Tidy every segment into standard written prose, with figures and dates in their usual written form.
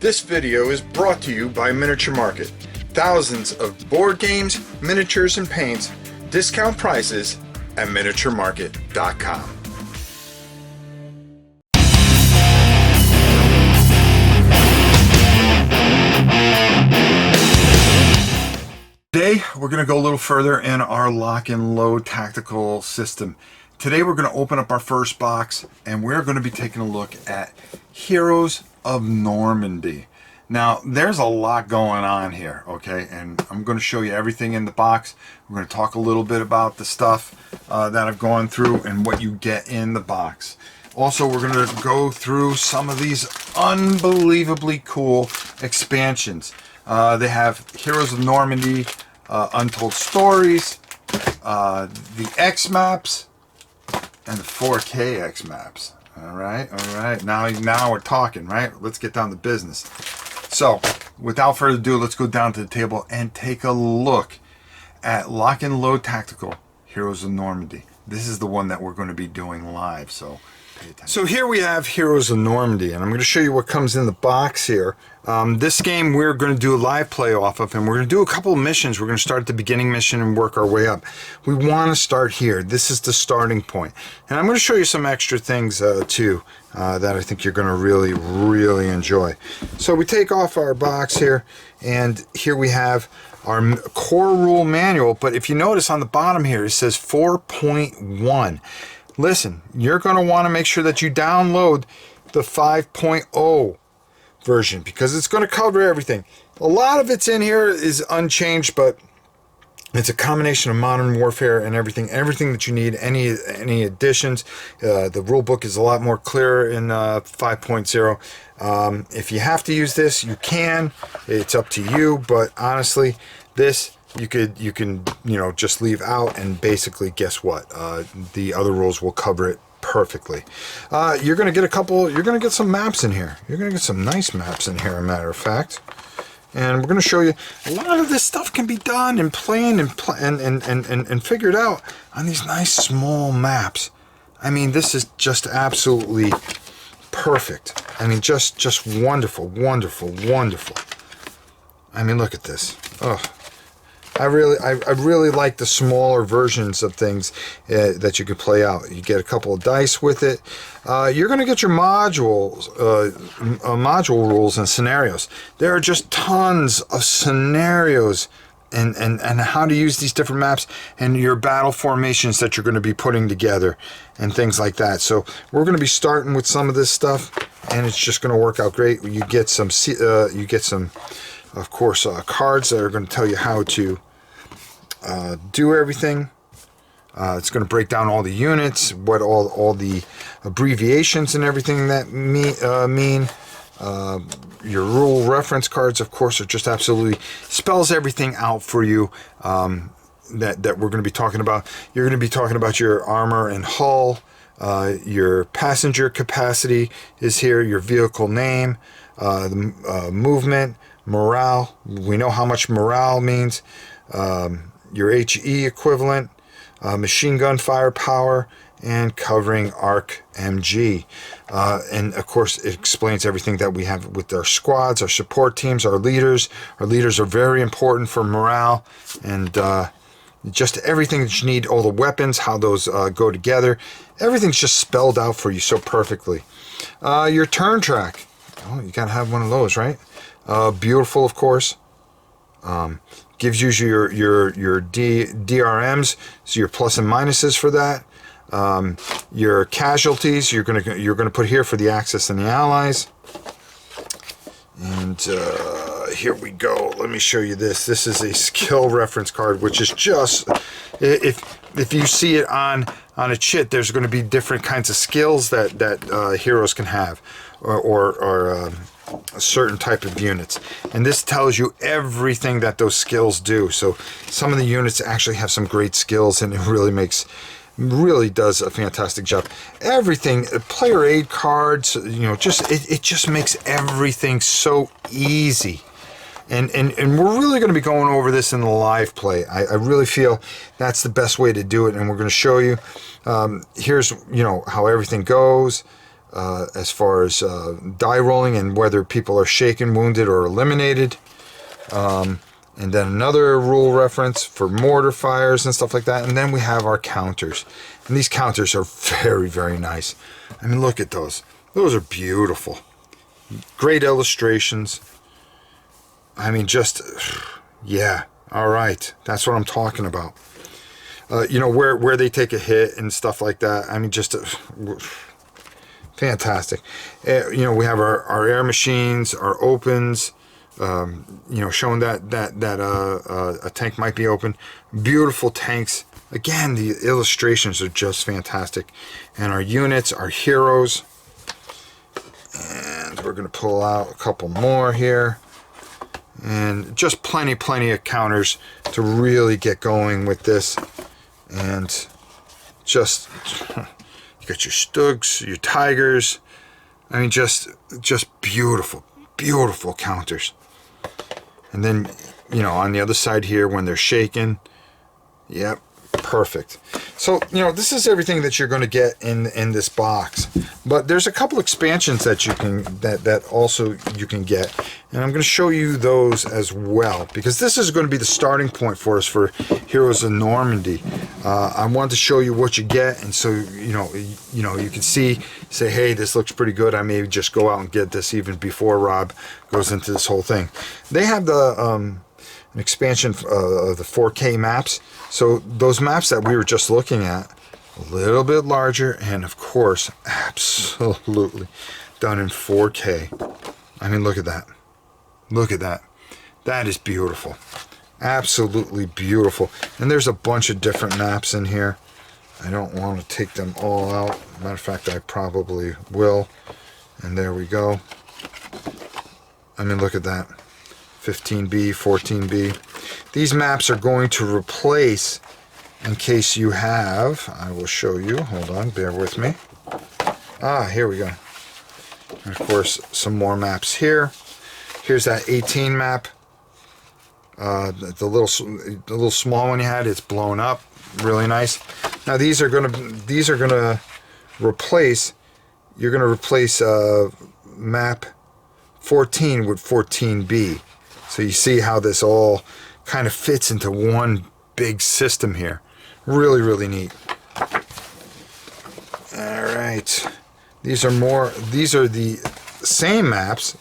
This video is brought to you by Miniature Market. Thousands of board games, miniatures, and paints, discount prices at miniaturemarket.com. Today, we're going to go a little further in our lock and load tactical system. Today, we're going to open up our first box and we're going to be taking a look at Heroes of Normandy. Now, there's a lot going on here, okay? And I'm going to show you everything in the box. We're going to talk a little bit about the stuff that I've gone through and what you get in the box. Also, we're going to go through some of these unbelievably cool expansions. They have Heroes of Normandy, Untold Stories, the X maps, and the 4K X maps. All right. Now we're talking, right? Let's get down to business. So, without further ado, let's go down to the table and take a look at Lock and Load Tactical Heroes of Normandy. This is the one that we're going to be doing live, so pay attention. So here we have Heroes of Normandy, and I'm going to show you what comes in the box here. This game we're going to do a live play off of, and we're going to do a couple of missions. We're going to start at the beginning mission and work our way up. We want to start here. This is the starting point. And I'm going to show you some extra things too that I think you're going to really enjoy. So we take off our box here, and here we have our core rule manual. But if you notice on the bottom here, it says 4.1. Listen, you're going to want to make sure that you download the 5.0 version because it's going to cover everything. A lot of it's in here is unchanged, but it's a combination of Modern Warfare and everything that you need. Any additions. The rule book is a lot more clear in 5.0. If you have to use this, you can. It's up to you, but honestly, this you can just leave out, and basically guess what? The other rules will cover it perfectly. You're going to get some maps in here. You're going to get some nice maps in here, a matter of fact. And we're going to show you a lot of this stuff can be done and planned and figured out on these nice small maps. I mean, this is just absolutely perfect. I mean, just wonderful. I mean, look at this. Oh, I really like the smaller versions of things that you can play out. You get a couple of dice with it. You're going to get your module rules and scenarios. There are just tons of scenarios and how to use these different maps and your battle formations that you're going to be putting together and things like that. So we're going to be starting with some of this stuff, and it's just going to work out great. You get some of course, cards that are going to tell you how to do everything. It's going to break down all the units, what all the abbreviations and everything that mean. Your rule reference cards, of course, are just absolutely spells everything out for you that we're going to be talking about. You're going to be talking about your armor and hull. Your passenger capacity is here. Your vehicle name, the movement. Morale, we know how much morale means. Your HE equivalent, machine gun firepower, and covering arc MG. And of course, it explains everything that we have with our squads, our support teams, our leaders. Our leaders are very important for morale, and just everything that you need, all the weapons, how those go together. Everything's just spelled out for you so perfectly. Your turn track. Oh, you gotta have one of those, right? Beautiful, of course. Gives you your DRMs, so your plus and minuses for that. Your casualties you're gonna put here for the Axis and the Allies. And here we go. Let me show you this. This is a skill reference card, which is just if you see it on a chit, there's going to be different kinds of skills that heroes can have, or a certain type of units, and this tells you everything that those skills do. So some of the units actually have some great skills, and it really does a fantastic job. Everything, player aid cards, it just makes everything so easy. And we're really going to be going over this in the live play. I really feel that's the best way to do it, and we're going to show you. Here's how everything goes. as far as die rolling and whether people are shaken, wounded, or eliminated. And then another rule reference for mortar fires and stuff like that. And then we have our counters. And these counters are very, very nice. I mean, look at those. Those are beautiful. Great illustrations. I mean, just, yeah, all right. That's what I'm talking about. You know, where they take a hit and stuff like that. I mean, just fantastic. You know, we have our air machines, our opens, you know, showing that a tank might be open. Beautiful tanks. Again, the illustrations are just fantastic. And our units, our heroes. And we're going to pull out a couple more here. And just plenty of counters to really get going with this. And just, you got your Stugs, your Tigers. I mean, just beautiful counters. And then, you know, on the other side here, when they're shaken, yep, perfect. So, you know, this is everything that you're going to get in this box. But there's a couple expansions that you can that also you can get, and I'm going to show you those as well, because this is going to be the starting point for us for Heroes of Normandy. I wanted to show you what you get, and so you can say, hey, this looks pretty good. I may just go out and get this even before Rob goes into this whole thing. They have the an expansion of the 4K maps. So those maps that we were just looking at, a little bit larger, and of course, absolutely done in 4K. I mean, look at that. Look at that. That is beautiful. Absolutely beautiful. And there's a bunch of different maps in here. I don't want to take them all out. Matter of fact, I probably will. And there we go. I mean, look at that. 15B, 14B. These maps are going to replace, in case you have, I will show you. Hold on, bear with me. Here we go. And of course, some more maps here. Here's that 18 map. The little small one you had, it's blown up. Really nice. Now these are gonna replace. You're gonna replace map 14 with 14B. So you see how this all kind of fits into one big system here. Really, really neat. All right. These are the same maps.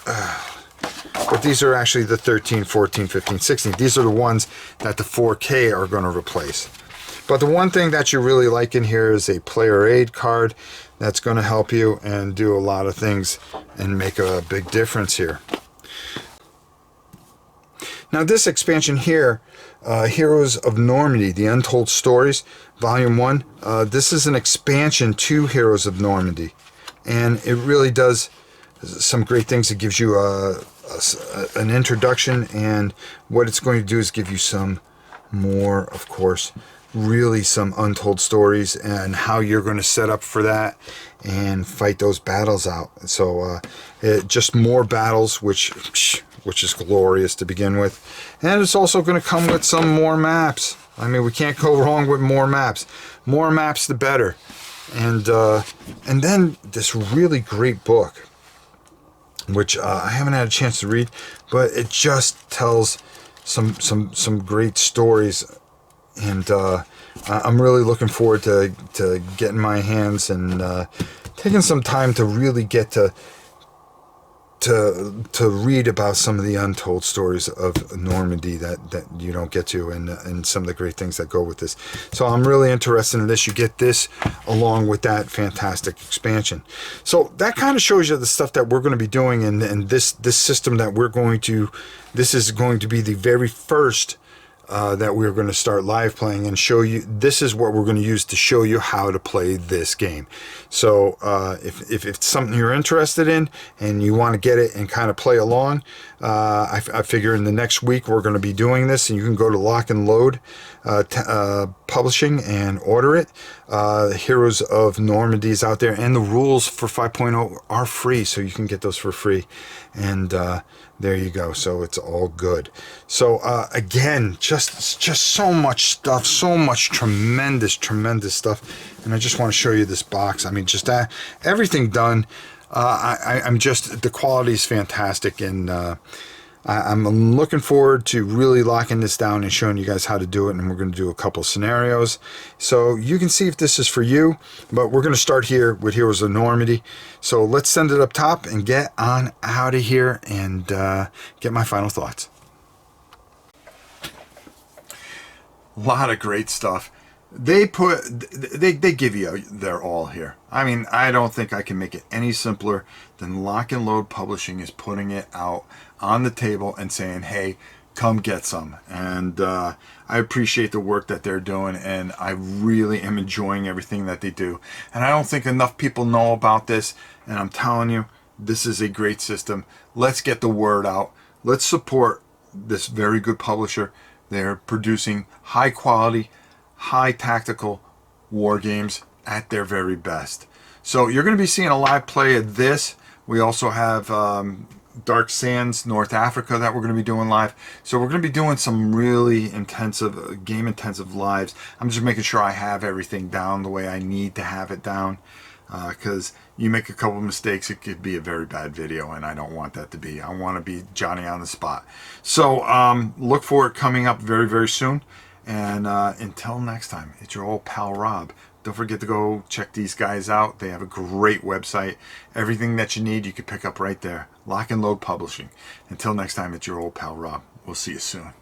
But these are actually the 13, 14, 15, 16. These are the ones that the 4K are going to replace. But the one thing that you really like in here is a player aid card. That's going to help you and do a lot of things and make a big difference here. Now this expansion here, Heroes of Normandy, the Untold Stories, Volume 1, this is an expansion to Heroes of Normandy. And it really does some great things. It gives you an introduction, and what it's going to do is give you some more, of course, really some untold stories and how you're going to set up for that and fight those battles out. So just more battles, which is glorious to begin with. And it's also going to come with some more maps. I mean, we can't go wrong with more maps. More maps, the better. And then this really great book, which I haven't had a chance to read, but it just tells some great stories. And I'm really looking forward to getting my hands and taking some time to really get to read about some of the untold stories of Normandy that you don't get to, and some of the great things that go with this. So I'm really interested in this. You get this along with that fantastic expansion. So that kind of shows you the stuff that we're going to be doing, and this system that we're going to, this is going to be the very first that we're going to start live playing and show you. This is what we're going to use to show you how to play this game. So if it's something you're interested in and you want to get it and kind of play along, I figure in the next week we're going to be doing this, and you can go to Lock and Load Publishing and order it. Heroes of Normandy is out there, and the rules for 5.0 are free, so you can get those for free. And there you go. So it's all good. So again, just so much stuff, so much tremendous stuff. And I just want to show you this box. I mean, just everything done. I'm just, the quality is fantastic, and I'm looking forward to really locking this down and showing you guys how to do it, and we're going to do a couple scenarios so you can see if this is for you. But we're going to start here with Heroes of Normandy. So let's send it up top and get on out of here and get my final thoughts. A lot of great stuff. They give you their all here. I mean, I don't think I can make it any simpler than Lock and Load Publishing is putting it out on the table and saying, hey, come get some. And I appreciate the work that they're doing, and I really am enjoying everything that they do. And I don't think enough people know about this, and I'm telling you, this is a great system. Let's get the word out. Let's support this very good publisher. They're producing high quality, high tactical war games at their very best. So you're going to be seeing a live play of this. We also have Dark Sands, North Africa, that we're going to be doing live. So we're going to be doing some really intensive, game intensive lives. I'm just making sure I have everything down the way I need to have it down, because you make a couple of mistakes, it could be a very bad video, and I don't want that to be. I want to be Johnny on the spot. So look for it coming up very, very soon. And until next time, it's your old pal Rob. Don't forget to go check these guys out. They have a great website. Everything that you need, you can pick up right there. Lock and Load Publishing. Until next time, it's your old pal Rob. We'll see you soon.